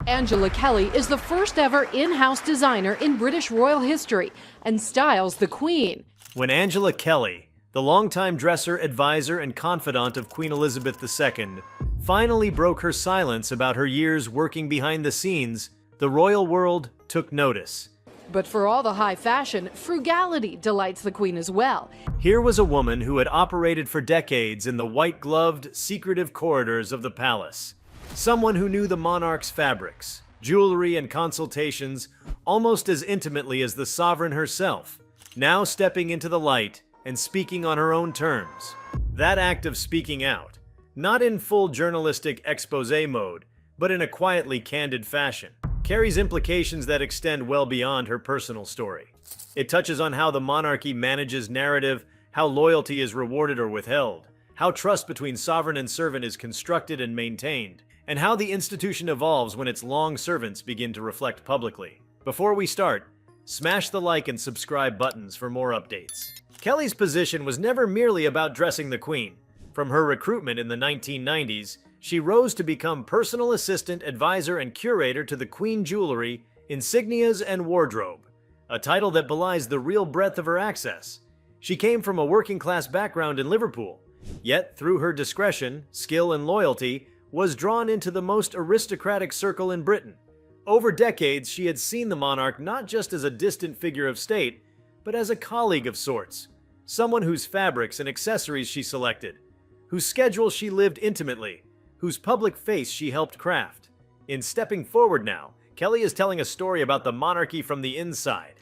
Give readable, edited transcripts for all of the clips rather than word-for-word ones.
Angela Kelly is the first ever in-house designer in British royal history and styles the Queen. When Angela Kelly, the longtime dresser, advisor, and confidant of Queen Elizabeth II, finally broke her silence about her years working behind the scenes, the royal world took notice. But for all the high fashion, frugality delights the Queen as well. Here was a woman who had operated for decades in the white-gloved, secretive corridors of the palace. Someone who knew the monarch's fabrics, jewelry, and consultations almost as intimately as the sovereign herself, now stepping into the light and speaking on her own terms. That act of speaking out, not in full journalistic expose mode, but in a quietly candid fashion, carries implications that extend well beyond her personal story. It touches on how the monarchy manages narrative, how loyalty is rewarded or withheld, how trust between sovereign and servant is constructed and maintained, and how the institution evolves when its long servants begin to reflect publicly. Before we start, smash the like and subscribe buttons for more updates. Kelly's position was never merely about dressing the Queen. From her recruitment in the 1990s, she rose to become personal assistant, advisor, and curator to the Queen jewelry, insignias, and wardrobe, a title that belies the real breadth of her access. She came from a working-class background in Liverpool, yet through her discretion, skill, and loyalty, was drawn into the most aristocratic circle in Britain. Over decades, she had seen the monarch not just as a distant figure of state, but as a colleague of sorts, someone whose fabrics and accessories she selected, whose schedule she lived intimately, whose public face she helped craft. In stepping forward now, Kelly is telling a story about the monarchy from the inside,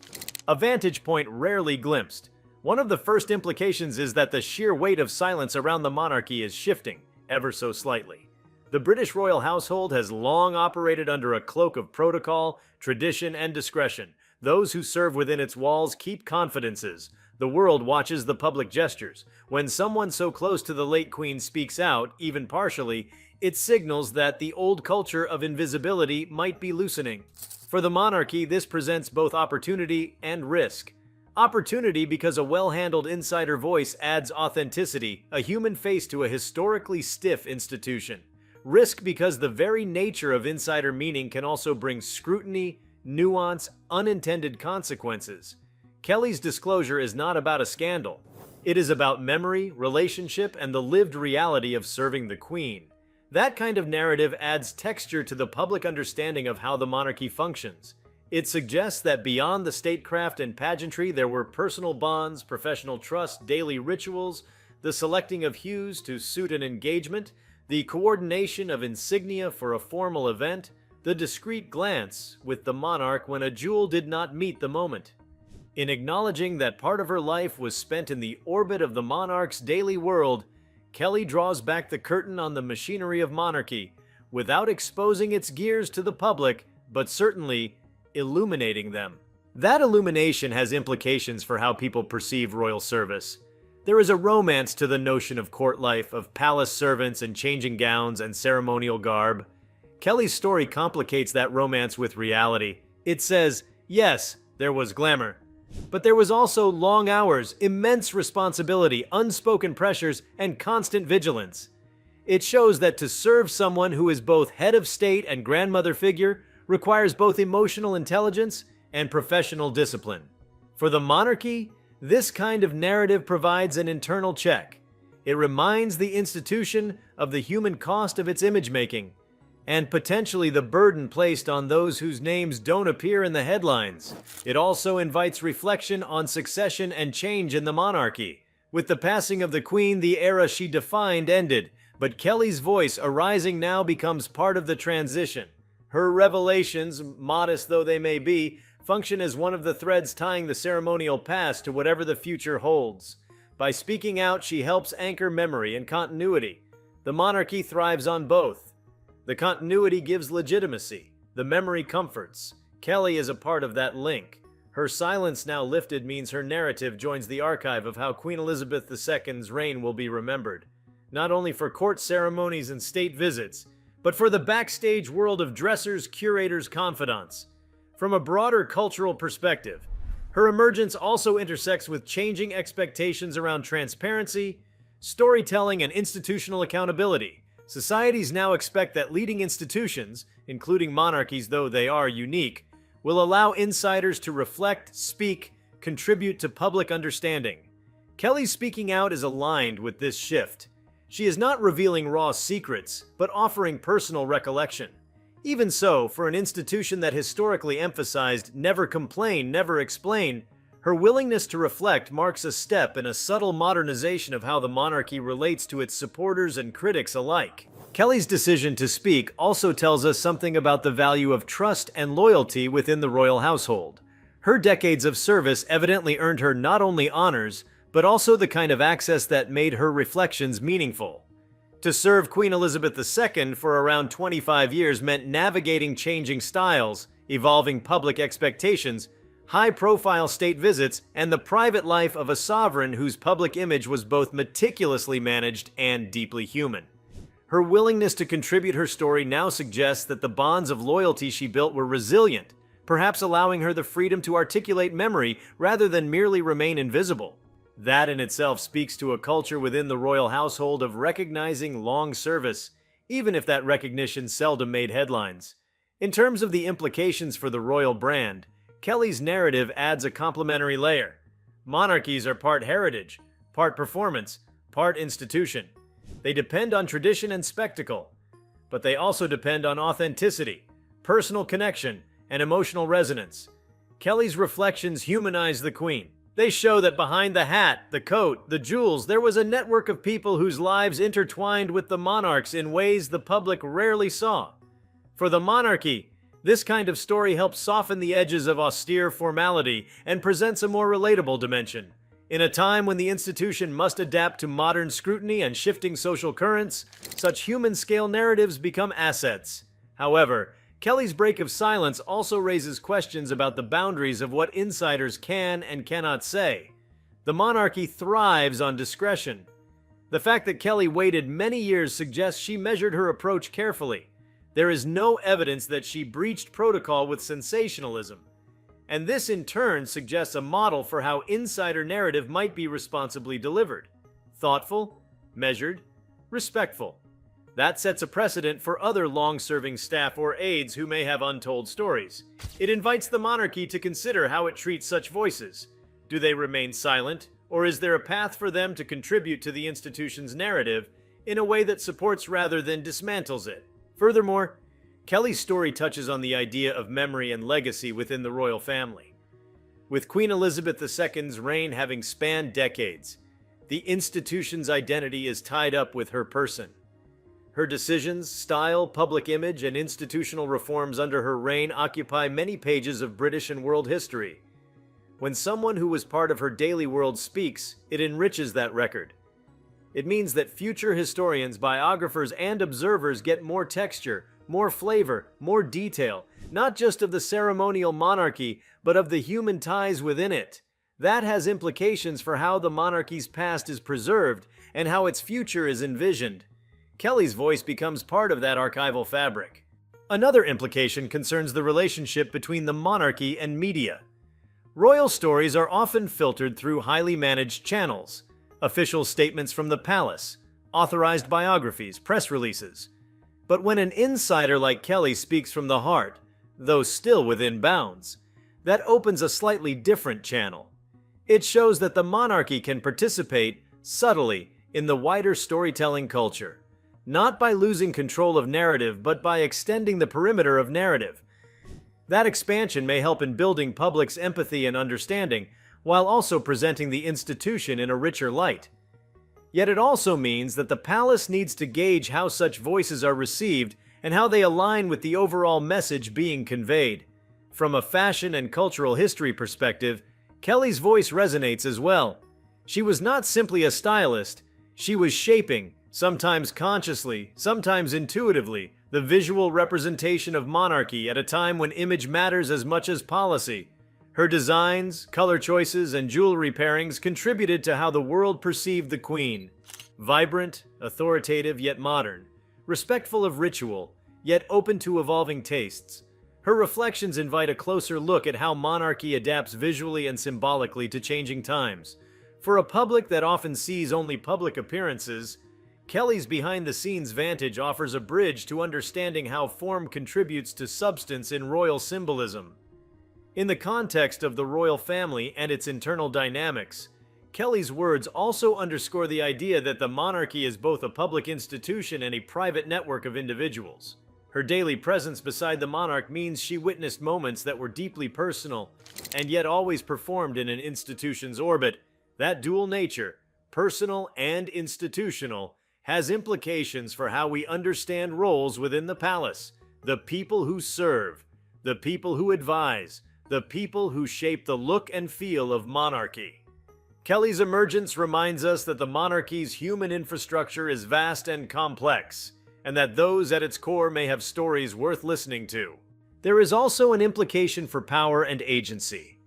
a vantage point rarely glimpsed. One of the first implications is that the sheer weight of silence around the monarchy is shifting, ever so slightly. The British royal household has long operated under a cloak of protocol, tradition, and discretion. Those who serve within its walls keep confidences. The world watches the public gestures. When someone so close to the late Queen speaks out, even partially, it signals that the old culture of invisibility might be loosening. For the monarchy, this presents both opportunity and risk. Opportunity because a well-handled insider voice adds authenticity, a human face to a historically stiff institution. Risk because the very nature of insider meaning can also bring scrutiny, nuance, unintended consequences. Kelly's disclosure is not about a scandal. It is about memory, relationship, and the lived reality of serving the Queen. That kind of narrative adds texture to the public understanding of how the monarchy functions. It suggests that beyond the statecraft and pageantry, there were personal bonds, professional trust, daily rituals, the selecting of hues to suit an engagement, the coordination of insignia for a formal event, the discreet glance with the monarch when a jewel did not meet the moment. In acknowledging that part of her life was spent in the orbit of the monarch's daily world, Kelly draws back the curtain on the machinery of monarchy, without exposing its gears to the public, but certainly illuminating them. That illumination has implications for how people perceive royal service. There is a romance to the notion of court life, of palace servants and changing gowns and ceremonial garb. Kelly's story complicates that romance with reality. It says, yes, there was glamour, but there was also long hours, immense responsibility, unspoken pressures, and constant vigilance. It shows that to serve someone who is both head of state and grandmother figure requires both emotional intelligence and professional discipline. For the monarchy, this kind of narrative provides an internal check. It reminds the institution of the human cost of its image-making, and potentially the burden placed on those whose names don't appear in the headlines. It also invites reflection on succession and change in the monarchy. With the passing of the Queen, the era she defined ended, but Kelly's voice arising now becomes part of the transition. Her revelations, modest though they may be, function as one of the threads tying the ceremonial past to whatever the future holds. By speaking out, she helps anchor memory and continuity. The monarchy thrives on both. The continuity gives legitimacy. The memory comforts. Kelly is a part of that link. Her silence now lifted means her narrative joins the archive of how Queen Elizabeth II's reign will be remembered, not only for court ceremonies and state visits, but for the backstage world of dressers, curators, confidants. From a broader cultural perspective, her emergence also intersects with changing expectations around transparency, storytelling, and institutional accountability. Societies now expect that leading institutions, including monarchies though they are unique, will allow insiders to reflect, speak, contribute to public understanding. Kelly's speaking out is aligned with this shift. She is not revealing raw secrets, but offering personal recollection. Even so, for an institution that historically emphasized never complain, never explain, her willingness to reflect marks a step in a subtle modernization of how the monarchy relates to its supporters and critics alike. Kelly's decision to speak also tells us something about the value of trust and loyalty within the royal household. Her decades of service evidently earned her not only honors, but also the kind of access that made her reflections meaningful. To serve Queen Elizabeth II for around 25 years meant navigating changing styles, evolving public expectations, high-profile state visits, and the private life of a sovereign whose public image was both meticulously managed and deeply human. Her willingness to contribute her story now suggests that the bonds of loyalty she built were resilient, perhaps allowing her the freedom to articulate memory rather than merely remain invisible. That in itself speaks to a culture within the royal household of recognizing long service, even if that recognition seldom made headlines. In terms of the implications for the royal brand, Kelly's narrative adds a complementary layer. Monarchies are part heritage, part performance, part institution. They depend on tradition and spectacle, but they also depend on authenticity, personal connection, and emotional resonance. Kelly's reflections humanize the Queen. They show that behind the hat, the coat, the jewels, there was a network of people whose lives intertwined with the monarchs in ways the public rarely saw. For the monarchy, this kind of story helps soften the edges of austere formality and presents a more relatable dimension. In a time when the institution must adapt to modern scrutiny and shifting social currents, such human-scale narratives become assets. However, Kelly's break of silence also raises questions about the boundaries of what insiders can and cannot say. The monarchy thrives on discretion. The fact that Kelly waited many years suggests she measured her approach carefully. There is no evidence that she breached protocol with sensationalism. And this in turn suggests a model for how insider narrative might be responsibly delivered. Thoughtful, measured, respectful. That sets a precedent for other long-serving staff or aides who may have untold stories. It invites the monarchy to consider how it treats such voices. Do they remain silent, or is there a path for them to contribute to the institution's narrative in a way that supports rather than dismantles it? Furthermore, Kelly's story touches on the idea of memory and legacy within the royal family. With Queen Elizabeth II's reign having spanned decades, the institution's identity is tied up with her person. Her decisions, style, public image, and institutional reforms under her reign occupy many pages of British and world history. When someone who was part of her daily world speaks, it enriches that record. It means that future historians, biographers, and observers get more texture, more flavor, more detail, not just of the ceremonial monarchy, but of the human ties within it. That has implications for how the monarchy's past is preserved and how its future is envisioned. Kelly's voice becomes part of that archival fabric. Another implication concerns the relationship between the monarchy and media. Royal stories are often filtered through highly managed channels, official statements from the palace, authorized biographies, press releases. But when an insider like Kelly speaks from the heart, though still within bounds, that opens a slightly different channel. It shows that the monarchy can participate, subtly, in the wider storytelling culture. Not by losing control of narrative, but by extending the perimeter of narrative. That expansion may help in building public's empathy and understanding, while also presenting the institution in a richer light. Yet it also means that the palace needs to gauge how such voices are received and how they align with the overall message being conveyed. From a fashion and cultural history perspective, Kelly's voice resonates as well. She was not simply a stylist, she was shaping, sometimes consciously, sometimes intuitively, the visual representation of monarchy at a time when image matters as much as policy. Her designs, color choices, and jewelry pairings contributed to how the world perceived the Queen. Vibrant, authoritative yet modern, respectful of ritual, yet open to evolving tastes. Her reflections invite a closer look at how monarchy adapts visually and symbolically to changing times. For a public that often sees only public appearances, Kelly's behind-the-scenes vantage offers a bridge to understanding how form contributes to substance in royal symbolism. In the context of the royal family and its internal dynamics, Kelly's words also underscore the idea that the monarchy is both a public institution and a private network of individuals. Her daily presence beside the monarch means she witnessed moments that were deeply personal, and yet always performed in an institution's orbit. That dual nature, personal and institutional, has implications for how we understand roles within the palace, the people who serve, the people who advise, the people who shape the look and feel of monarchy. Kelly's emergence reminds us that the monarchy's human infrastructure is vast and complex, and that those at its core may have stories worth listening to. There is also an implication for power and agency.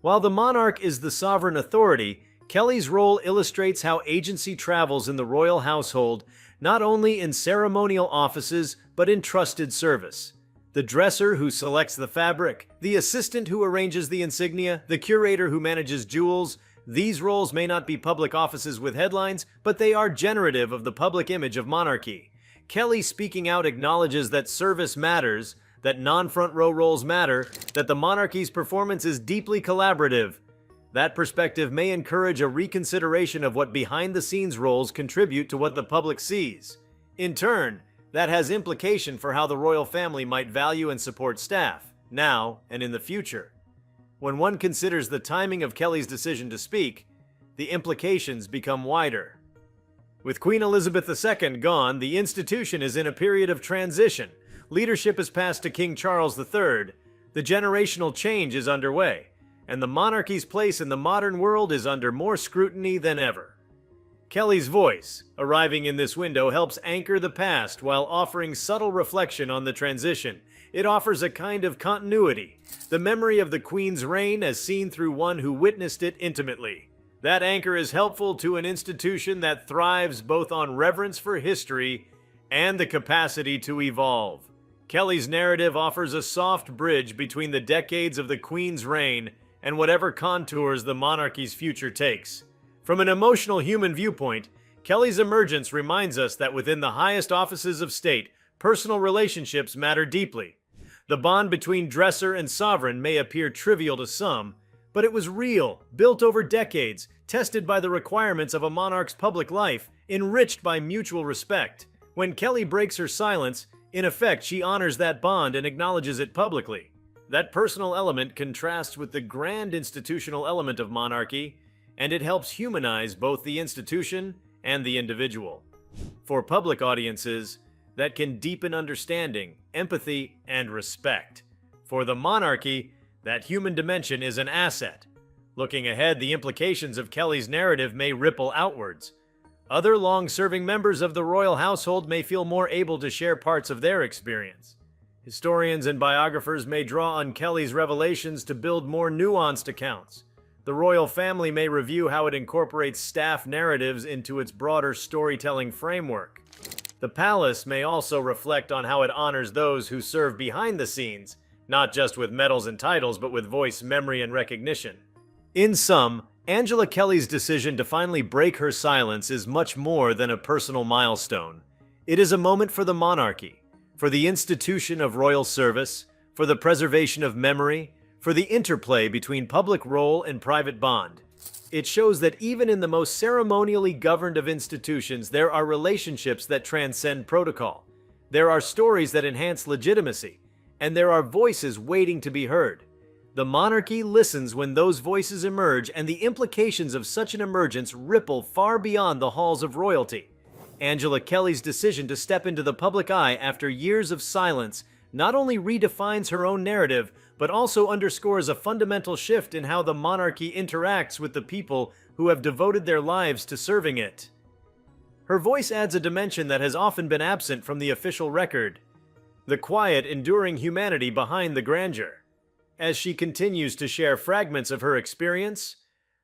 While the monarch is the sovereign authority, Kelly's role illustrates how agency travels in the royal household, not only in ceremonial offices, but in trusted service. The dresser who selects the fabric, the assistant who arranges the insignia, the curator who manages jewels, these roles may not be public offices with headlines, but they are generative of the public image of monarchy. Kelly speaking out acknowledges that service matters, that non-front row roles matter, that the monarchy's performance is deeply collaborative. That perspective may encourage a reconsideration of what behind-the-scenes roles contribute to what the public sees. In turn, that has implication for how the royal family might value and support staff, now and in the future. When one considers the timing of Kelly's decision to speak, the implications become wider. With Queen Elizabeth II gone, the institution is in a period of transition. Leadership is passed to King Charles III. The generational change is underway, and the monarchy's place in the modern world is under more scrutiny than ever. Kelly's voice, arriving in this window, helps anchor the past while offering subtle reflection on the transition. It offers a kind of continuity, the memory of the Queen's reign as seen through one who witnessed it intimately. That anchor is helpful to an institution that thrives both on reverence for history and the capacity to evolve. Kelly's narrative offers a soft bridge between the decades of the Queen's reign and whatever contours the monarchy's future takes. From an emotional human viewpoint, Kelly's emergence reminds us that within the highest offices of state, personal relationships matter deeply. The bond between dresser and sovereign may appear trivial to some, but it was real, built over decades, tested by the requirements of a monarch's public life, enriched by mutual respect. When Kelly breaks her silence, in effect she honors that bond and acknowledges it publicly. That personal element contrasts with the grand institutional element of monarchy, and it helps humanize both the institution and the individual. For public audiences, that can deepen understanding, empathy, and respect. For the monarchy, that human dimension is an asset. Looking ahead, the implications of Kelly's narrative may ripple outwards. Other long-serving members of the royal household may feel more able to share parts of their experience. Historians and biographers may draw on Kelly's revelations to build more nuanced accounts. The royal family may review how it incorporates staff narratives into its broader storytelling framework. The palace may also reflect on how it honors those who serve behind the scenes, not just with medals and titles, but with voice, memory, and recognition. In sum, Angela Kelly's decision to finally break her silence is much more than a personal milestone. It is a moment for the monarchy, for the institution of royal service, for the preservation of memory, for the interplay between public role and private bond. It shows that even in the most ceremonially governed of institutions, there are relationships that transcend protocol. There are stories that enhance legitimacy, and there are voices waiting to be heard. The monarchy listens when those voices emerge, and the implications of such an emergence ripple far beyond the halls of royalty. Angela Kelly's decision to step into the public eye after years of silence not only redefines her own narrative, but also underscores a fundamental shift in how the monarchy interacts with the people who have devoted their lives to serving it. Her voice adds a dimension that has often been absent from the official record: the quiet, enduring humanity behind the grandeur. As she continues to share fragments of her experience,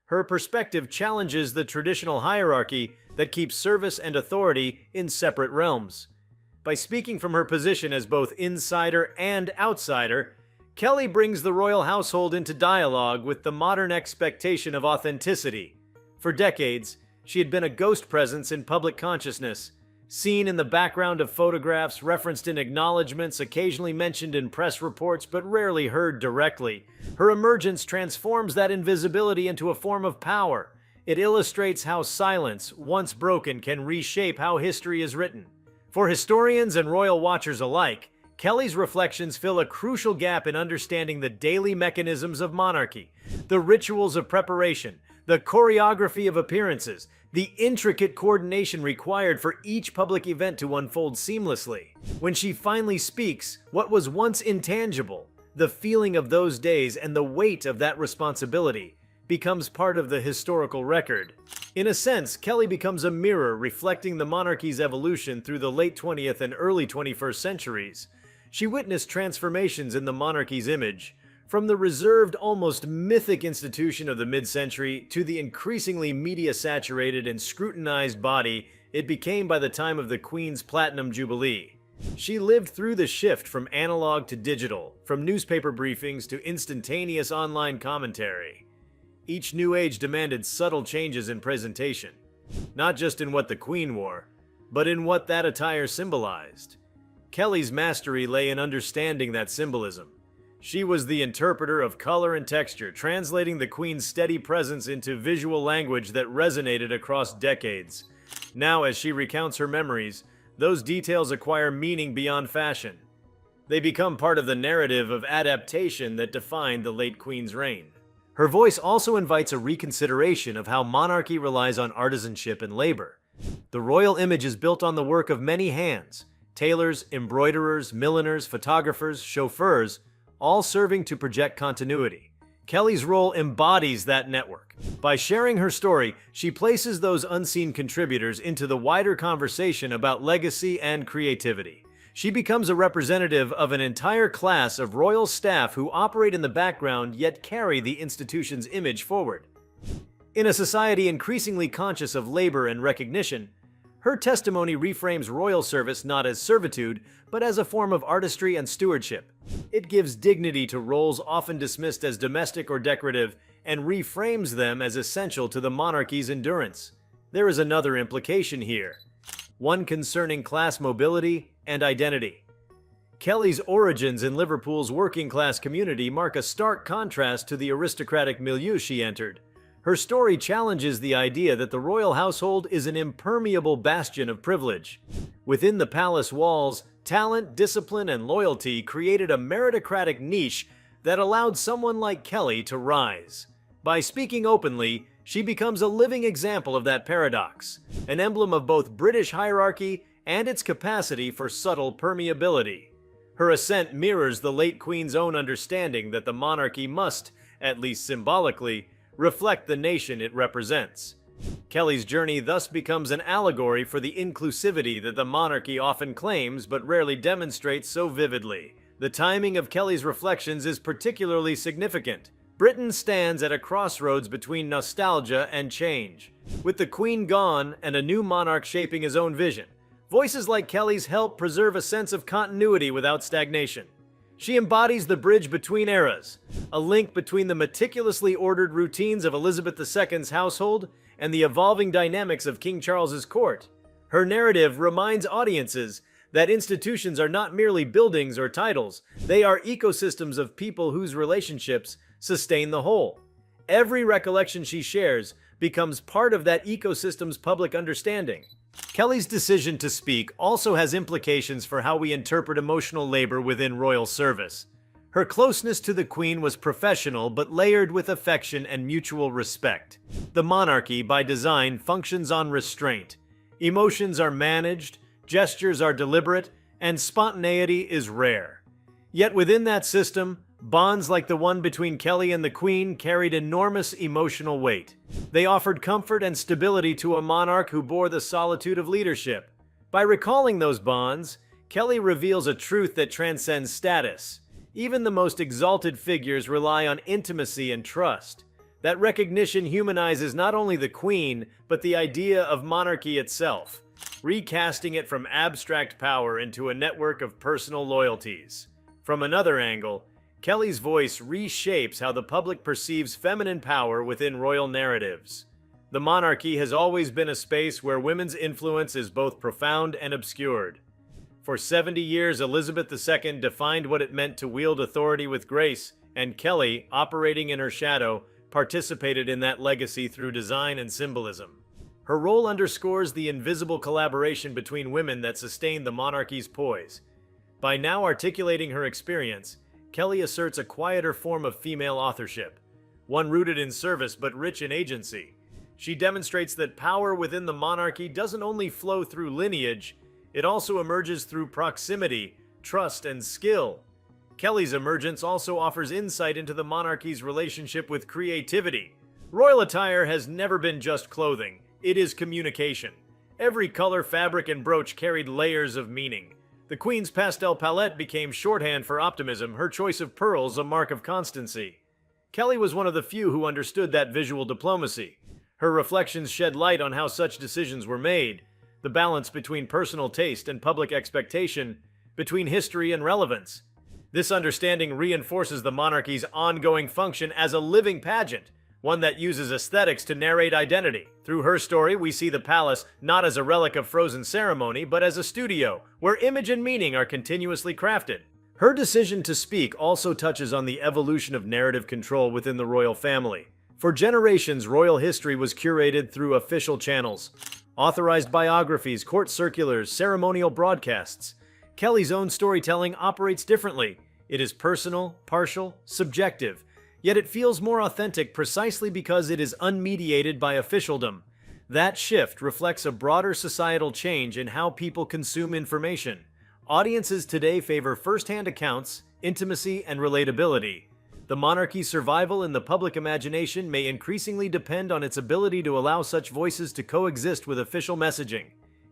her perspective challenges the traditional hierarchy that keeps service and authority in separate realms. By speaking from her position as both insider and outsider, Kelly brings the royal household into dialogue with the modern expectation of authenticity. For decades, she had been a ghost presence in public consciousness, Seen in the background of photographs, referenced in acknowledgments, occasionally mentioned in press reports, but rarely heard directly, her emergence transforms that invisibility into a form of power. It illustrates how silence, once broken, can reshape how history is written. For historians and royal watchers alike, Kelly's reflections fill a crucial gap in understanding the daily mechanisms of monarchy, the rituals of preparation, the choreography of appearances, the intricate coordination required for each public event to unfold seamlessly. When she finally speaks, what was once intangible, the feeling of those days and the weight of that responsibility, becomes part of the historical record. In a sense, Kelly becomes a mirror reflecting the monarchy's evolution through the late 20th and early 21st centuries. She witnessed transformations in the monarchy's image, from the reserved, almost mythic institution of the mid-century to the increasingly media-saturated and scrutinized body it became by the time of the Queen's Platinum Jubilee. She lived through the shift from analog to digital, from newspaper briefings to instantaneous online commentary. Each new age demanded subtle changes in presentation, not just in what the Queen wore, but in what that attire symbolized. Kelly's mastery lay in understanding that symbolism. She was the interpreter of color and texture, translating the Queen's steady presence into visual language that resonated across decades. Now, as she recounts her memories, those details acquire meaning beyond fashion. They become part of the narrative of adaptation that defined the late Queen's reign. Her voice also invites a reconsideration of how monarchy relies on artisanship and labor. The royal image is built on the work of many hands: tailors, embroiderers, milliners, photographers, chauffeurs, all serving to project continuity. Kelly's role embodies that network. By sharing her story, she places those unseen contributors into the wider conversation about legacy and creativity. She becomes a representative of an entire class of royal staff who operate in the background yet carry the institution's image forward. In a society increasingly conscious of labor and recognition, her testimony reframes royal service not as servitude, but as a form of artistry and stewardship. It gives dignity to roles often dismissed as domestic or decorative, and reframes them as essential to the monarchy's endurance. There is another implication here, one concerning class mobility and identity. Kelly's origins in Liverpool's working-class community mark a stark contrast to the aristocratic milieu she entered. Her story challenges the idea that the royal household is an impermeable bastion of privilege. Within the palace walls, talent, discipline, and loyalty created a meritocratic niche that allowed someone like Kelly to rise. By speaking openly, she becomes a living example of that paradox, an emblem of both British hierarchy and its capacity for subtle permeability. Her ascent mirrors the late Queen's own understanding that the monarchy must, at least symbolically, reflect the nation it represents. Kelly's journey thus becomes an allegory for the inclusivity that the monarchy often claims but rarely demonstrates so vividly. The timing of Kelly's reflections is particularly significant. Britain stands at a crossroads between nostalgia and change. With the Queen gone and a new monarch shaping his own vision, voices like Kelly's help preserve a sense of continuity without stagnation. She embodies the bridge between eras, a link between the meticulously ordered routines of Elizabeth II's household and the evolving dynamics of King Charles's court. Her narrative reminds audiences that institutions are not merely buildings or titles, they are ecosystems of people whose relationships sustain the whole. Every recollection she shares becomes part of that ecosystem's public understanding. Kelly's decision to speak also has implications for how we interpret emotional labor within royal service. Her closeness to the Queen was professional but layered with affection and mutual respect. The monarchy, by design, functions on restraint. Emotions are managed, gestures are deliberate, and spontaneity is rare. Yet within that system, bonds like the one between Kelly and the Queen carried enormous emotional weight. They offered comfort and stability to a monarch who bore the solitude of leadership. By recalling those bonds, Kelly reveals a truth that transcends status. Even the most exalted figures rely on intimacy and trust. That recognition humanizes not only the Queen, but the idea of monarchy itself, recasting it from abstract power into a network of personal loyalties. From another angle, Kelly's voice reshapes how the public perceives feminine power within royal narratives. The monarchy has always been a space where women's influence is both profound and obscured. For 70 years, Elizabeth II defined what it meant to wield authority with grace, and Kelly, operating in her shadow, participated in that legacy through design and symbolism. Her role underscores the invisible collaboration between women that sustained the monarchy's poise. By now articulating her experience, Kelly asserts a quieter form of female authorship, one rooted in service but rich in agency. She demonstrates that power within the monarchy doesn't only flow through lineage, it also emerges through proximity, trust, and skill. Kelly's emergence also offers insight into the monarchy's relationship with creativity. Royal attire has never been just clothing, it is communication. Every color, fabric, and brooch carried layers of meaning. The Queen's pastel palette became shorthand for optimism, her choice of pearls a mark of constancy. Kelly was one of the few who understood that visual diplomacy. Her reflections shed light on how such decisions were made, the balance between personal taste and public expectation, between history and relevance. This understanding reinforces the monarchy's ongoing function as a living pageant, one that uses aesthetics to narrate identity. Through her story, we see the palace not as a relic of frozen ceremony, but as a studio, where image and meaning are continuously crafted. Her decision to speak also touches on the evolution of narrative control within the royal family. For generations, royal history was curated through official channels. Authorized biographies, court circulars, ceremonial broadcasts. Kelly's own storytelling operates differently. It is personal, partial, subjective, yet it feels more authentic precisely because it is unmediated by officialdom. That shift reflects a broader societal change in how people consume information. Audiences today favor first-hand accounts, intimacy, and relatability. The monarchy's survival in the public imagination may increasingly depend on its ability to allow such voices to coexist with official messaging.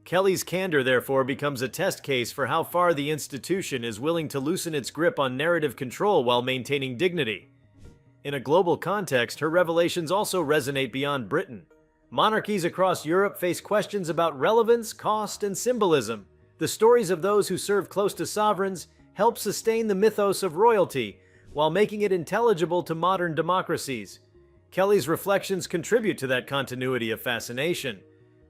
Kelly's candor, therefore, becomes a test case for how far the institution is willing to loosen its grip on narrative control while maintaining dignity. In a global context, her revelations also resonate beyond Britain. Monarchies across Europe face questions about relevance, cost, and symbolism. The stories of those who serve close to sovereigns help sustain the mythos of royalty, while making it intelligible to modern democracies. Kelly's reflections contribute to that continuity of fascination.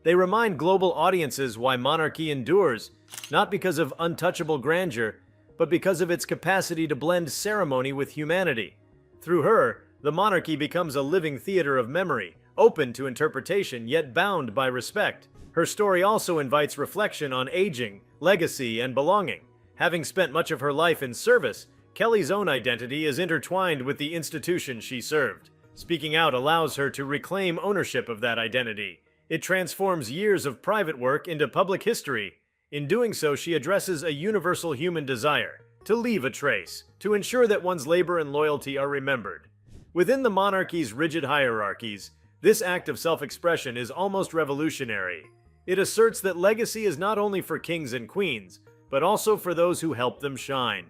They remind global audiences why monarchy endures, not because of untouchable grandeur, but because of its capacity to blend ceremony with humanity. Through her, the monarchy becomes a living theater of memory, open to interpretation yet bound by respect. Her story also invites reflection on aging, legacy, and belonging. Having spent much of her life in service, Kelly's own identity is intertwined with the institution she served. Speaking out allows her to reclaim ownership of that identity. It transforms years of private work into public history. In doing so, she addresses a universal human desire to leave a trace, to ensure that one's labor and loyalty are remembered. Within the monarchy's rigid hierarchies, this act of self-expression is almost revolutionary. It asserts that legacy is not only for kings and queens, but also for those who help them shine.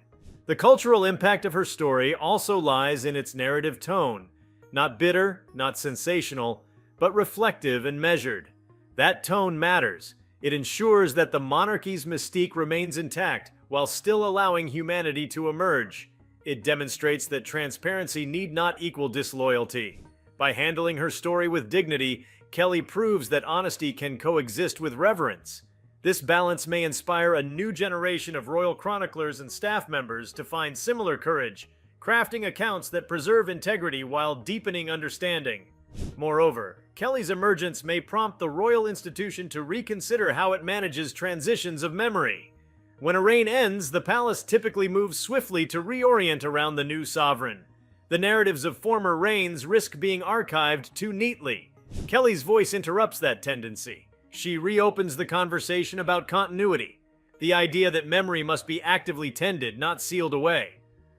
The cultural impact of her story also lies in its narrative tone, not bitter, not sensational, but reflective and measured. That tone matters. It ensures that the monarchy's mystique remains intact while still allowing humanity to emerge. It demonstrates that transparency need not equal disloyalty. By handling her story with dignity, Kelly proves that honesty can coexist with reverence. This balance may inspire a new generation of royal chroniclers and staff members to find similar courage, crafting accounts that preserve integrity while deepening understanding. Moreover, Kelly's emergence may prompt the royal institution to reconsider how it manages transitions of memory. When a reign ends, the palace typically moves swiftly to reorient around the new sovereign. The narratives of former reigns risk being archived too neatly. Kelly's voice interrupts that tendency. She reopens the conversation about continuity, the idea that memory must be actively tended, not sealed away.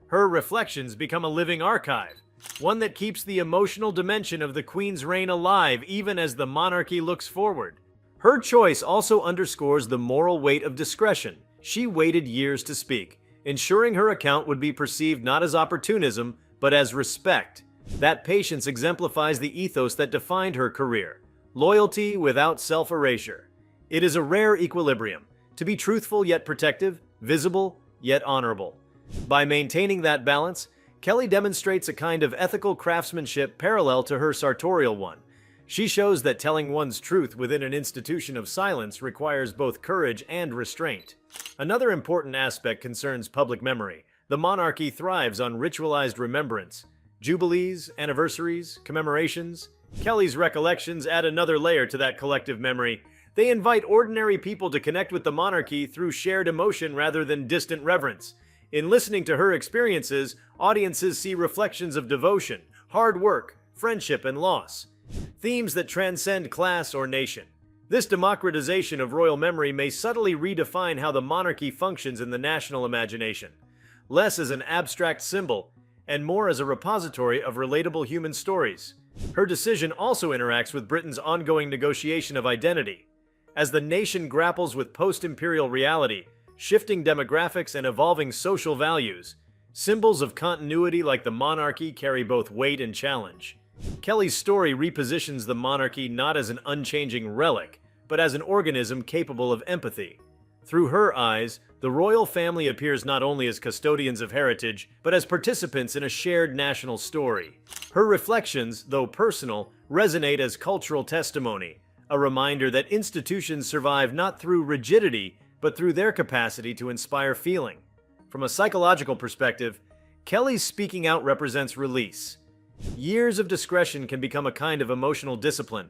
Her reflections become a living archive, one that keeps the emotional dimension of the Queen's reign alive even as the monarchy looks forward. Her choice also underscores the moral weight of discretion. She waited years to speak, ensuring her account would be perceived not as opportunism, but as respect. That patience exemplifies the ethos that defined her career. Loyalty without self-erasure. It is a rare equilibrium, to be truthful yet protective, visible yet honorable. By maintaining that balance, Kelly demonstrates a kind of ethical craftsmanship parallel to her sartorial one. She shows that telling one's truth within an institution of silence requires both courage and restraint. Another important aspect concerns public memory. The monarchy thrives on ritualized remembrance. Jubilees, anniversaries, commemorations. Kelly's recollections add another layer to that collective memory. They invite ordinary people to connect with the monarchy through shared emotion rather than distant reverence. In listening to her experiences, audiences see reflections of devotion, hard work, friendship, and loss. Themes that transcend class or nation. This democratization of royal memory may subtly redefine how the monarchy functions in the national imagination, less as an abstract symbol and more as a repository of relatable human stories. Her decision also interacts with Britain's ongoing negotiation of identity. As the nation grapples with post-imperial reality, shifting demographics, and evolving social values, symbols of continuity like the monarchy carry both weight and challenge. Kelly's story repositions the monarchy not as an unchanging relic, but as an organism capable of empathy. Through her eyes, the royal family appears not only as custodians of heritage, but as participants in a shared national story. Her reflections, though personal, resonate as cultural testimony, a reminder that institutions survive not through rigidity, but through their capacity to inspire feeling. From a psychological perspective, Kelly's speaking out represents release. Years of discretion can become a kind of emotional discipline,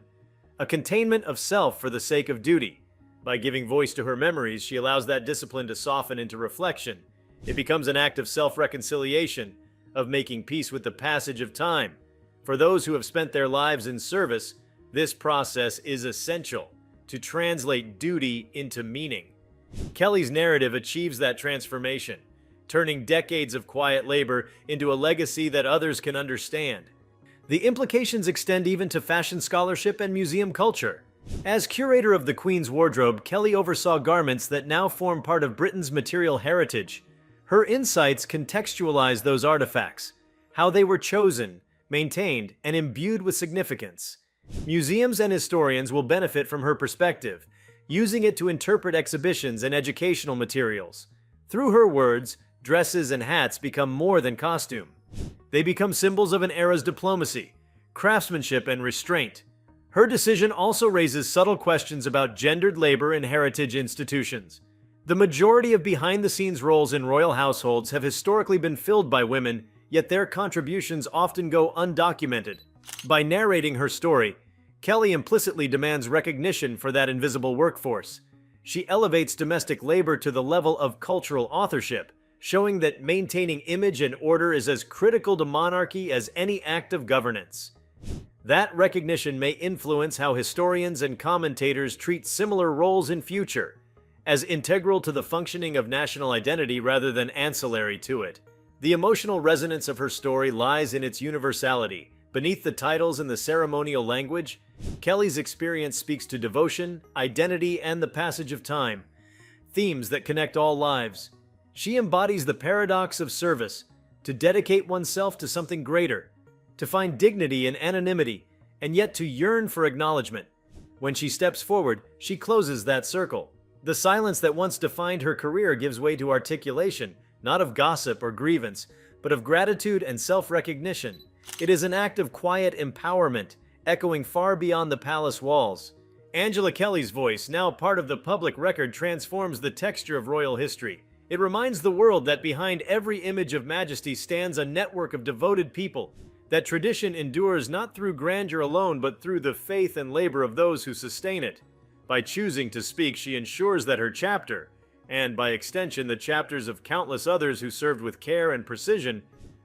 a containment of self for the sake of duty. By giving voice to her memories, she allows that discipline to soften into reflection. It becomes an act of self-reconciliation, of making peace with the passage of time. For those who have spent their lives in service, this process is essential to translate duty into meaning. Kelly's narrative achieves that transformation, turning decades of quiet labor into a legacy that others can understand. The implications extend even to fashion scholarship and museum culture. As curator of the Queen's wardrobe, Kelly oversaw garments that now form part of Britain's material heritage. Her insights contextualize those artifacts, how they were chosen, maintained, and imbued with significance. Museums and historians will benefit from her perspective, using it to interpret exhibitions and educational materials. Through her words, dresses and hats become more than costume. They become symbols of an era's diplomacy, craftsmanship, and restraint. Her decision also raises subtle questions about gendered labor in heritage institutions. The majority of behind-the-scenes roles in royal households have historically been filled by women, yet their contributions often go undocumented. By narrating her story, Kelly implicitly demands recognition for that invisible workforce. She elevates domestic labor to the level of cultural authorship, showing that maintaining image and order is as critical to monarchy as any act of governance. That recognition may influence how historians and commentators treat similar roles in future, as integral to the functioning of national identity rather than ancillary to it. The emotional resonance of her story lies in its universality. Beneath the titles and the ceremonial language, Kelly's experience speaks to devotion, identity, and the passage of time, themes that connect all lives. She embodies the paradox of service, to dedicate oneself to something greater, to find dignity in anonymity, and yet to yearn for acknowledgement. When she steps forward, she closes that circle. The silence that once defined her career gives way to articulation, not of gossip or grievance, but of gratitude and self-recognition. It is an act of quiet empowerment, echoing far beyond the palace walls. Angela Kelly's voice, now part of the public record, transforms the texture of royal history. It reminds the world that behind every image of majesty stands a network of devoted people, that tradition endures not through grandeur alone, but through the faith and labor of those who sustain it. By choosing to speak, she ensures that her chapter, and by extension the chapters of countless others who served with care and precision,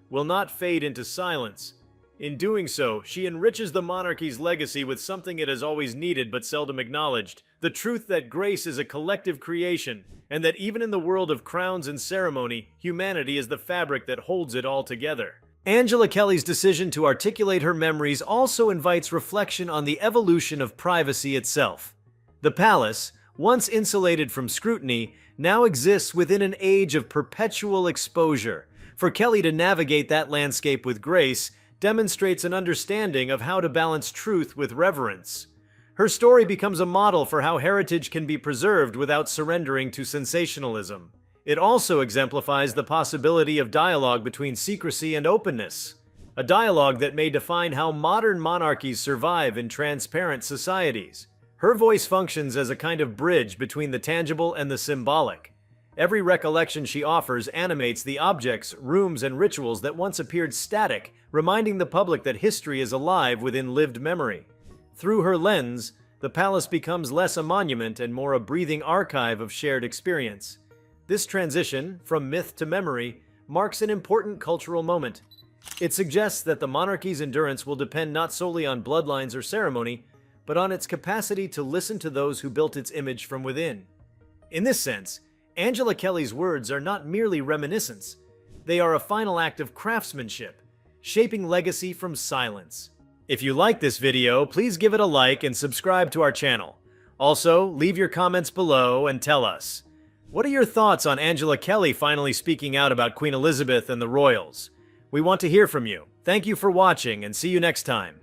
will not fade into silence. In doing so, she enriches the monarchy's legacy with something it has always needed but seldom acknowledged: the truth that grace is a collective creation, and that even in the world of crowns and ceremony, humanity is the fabric that holds it all together. Angela Kelly's decision to articulate her memories also invites reflection on the evolution of privacy itself. The palace, once insulated from scrutiny, now exists within an age of perpetual exposure. For Kelly to navigate that landscape with grace demonstrates an understanding of how to balance truth with reverence. Her story becomes a model for how heritage can be preserved without surrendering to sensationalism. It also exemplifies the possibility of dialogue between secrecy and openness, a dialogue that may define how modern monarchies survive in transparent societies. Her voice functions as a kind of bridge between the tangible and the symbolic. Every recollection she offers animates the objects, rooms, and rituals that once appeared static, reminding the public that history is alive within lived memory. Through her lens, the palace becomes less a monument and more a breathing archive of shared experience. This transition, from myth to memory, marks an important cultural moment. It suggests that the monarchy's endurance will depend not solely on bloodlines or ceremony, but on its capacity to listen to those who built its image from within. In this sense, Angela Kelly's words are not merely reminiscence. They are a final act of craftsmanship, shaping legacy from silence. If you like this video, please give it a like and subscribe to our channel. Also, leave your comments below and tell us, what are your thoughts on Angela Kelly finally speaking out about Queen Elizabeth and the royals? We want to hear from you. Thank you for watching and see you next time.